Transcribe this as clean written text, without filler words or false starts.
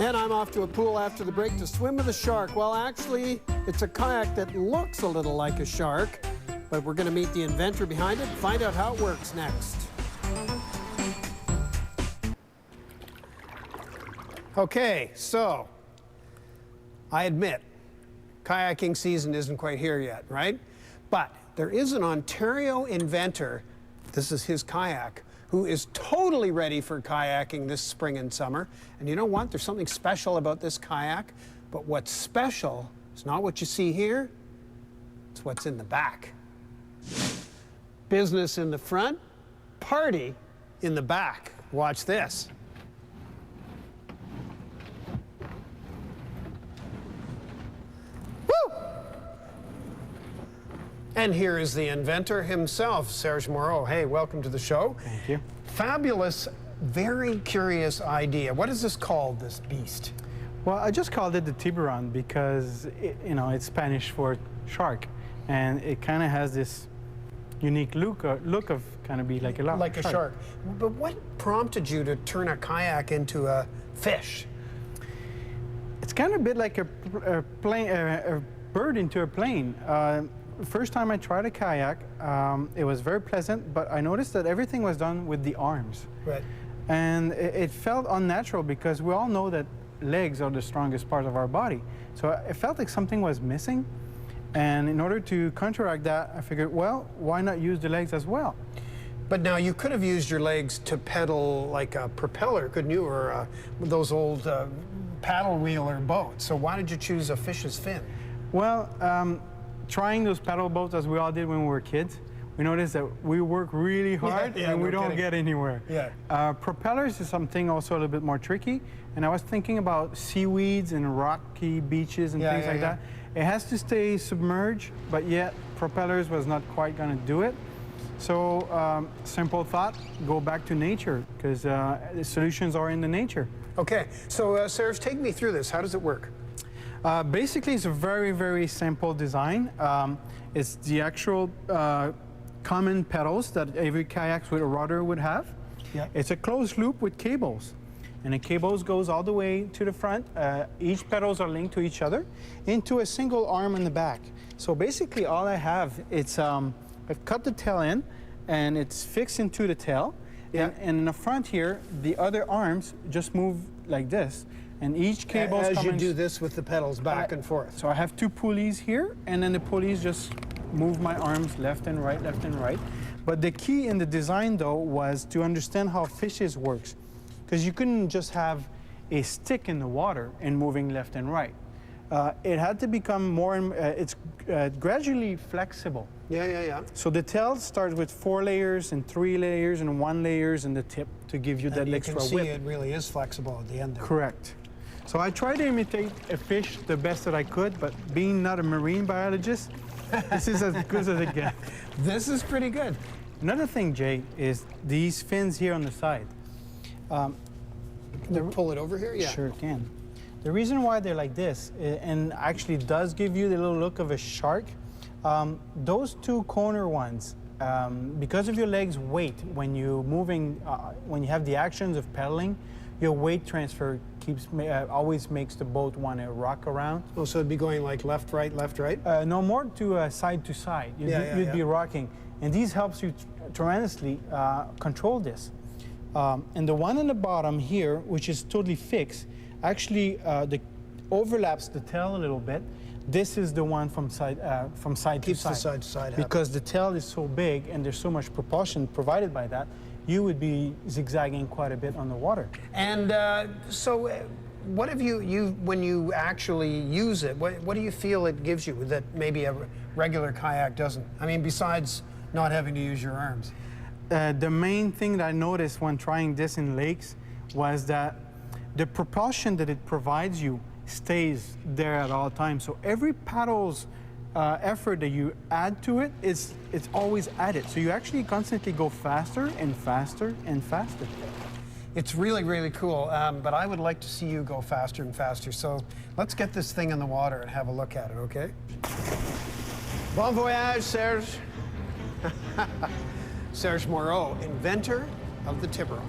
And I'm off to a pool after the break to swim with a shark. Well, actually, it's a kayak that looks a little like a shark, but we're going to meet the inventor behind it and find out how it works next. Okay, so I admit, kayaking season isn't quite here yet, right? But there is an Ontario inventor, this is his kayak, who is totally ready for kayaking this spring and summer. And you know what? There's something special about this kayak. But what's special is not what you see here, it's what's in the back. Business in the front, party in the back. Watch this. Woo! And here is the inventor himself, Serge Moreau. Hey, welcome to the show. Thank you. Fabulous, very curious idea. What is this called, this beast? Well, I just called it the Tiburon because, it's Spanish for shark. And it kind of has this unique look of kind of be like a shark. But what prompted you to turn a kayak into a fish? It's kind of a bit like a bird into a plane. First time I tried a kayak, it was very pleasant, but I noticed that everything was done with the arms. Right. And it felt unnatural because we all know that legs are the strongest part of our body. So it felt like something was missing. And in order to counteract that, I figured, well, why not use the legs as well? But now you could have used your legs to pedal like a propeller, couldn't you? Or those old paddle wheeler boats. So why did you choose a fish's fin? Well, trying those paddle boats as we all did when we were kids, we noticed that we work really hard and we don't get anywhere. Yeah. Propellers is something also a little bit more tricky. And I was thinking about seaweeds and rocky beaches and things like that. It has to stay submerged, but yet propellers was not quite going to do it. So simple thought, go back to nature, because the solutions are in the nature. Okay, so Serge, take me through this. How does it work? Basically, it's a very, very simple design. It's the actual common pedals that every kayak with a rudder would have. Yeah. It's a closed loop with cables. And the cables goes all the way to the front. Each pedals are linked to each other into a single arm in the back. So basically all I have, it's I've cut the tail in and it's fixed into the tail. Yeah. And in the front here, the other arms just move like this. And each cable as you do this with the pedals back and forth. So I have two pulleys here, and then the pulleys just move my arms left and right, left and right. But the key in the design, though, was to understand how fishes works. Because you couldn't just have a stick in the water and moving left and right. It had to become more, it's gradually flexible. Yeah. So the tail starts with 4 layers and 3 layers and 1 layers in the tip to give you that extra whip. You can see it really is flexible at the end there. Correct. So I tried to imitate a fish the best that I could, but being not a marine biologist, this is as good as it gets. This is pretty good. Another thing, Jay, is these fins here on the side. Pull it over here? Yeah. Sure can. The reason why they're like this, and actually does give you the little look of a shark, those two corner ones, because of your legs' weight, when you're moving, when you have the actions of pedaling, your weight transfer always makes the boat want to rock around. Oh, so it'd be going like left, right, left, right? No, more to side to side. You'd be rocking. And these helps you tremendously control this. And the one on the bottom here, which is totally fixed, actually overlaps the tail a little bit. This is the one from side to side. Keeps the side to side. Because the tail is so big and there's so much propulsion provided by that, you would be zigzagging quite a bit on the water. And so what have you when you actually use it, what do you feel it gives you that maybe a regular kayak doesn't? I mean, besides not having to use your arms. The main thing that I noticed when trying this in lakes was that the propulsion that it provides you stays there at all times. So every paddle's effort that you add to it, it's always added. So you actually constantly go faster and faster and faster. It's really, really cool, but I would like to see you go faster and faster. So let's get this thing in the water and have a look at it, okay? Bon voyage, Serge. Serge Moreau, inventor of the Tiburon.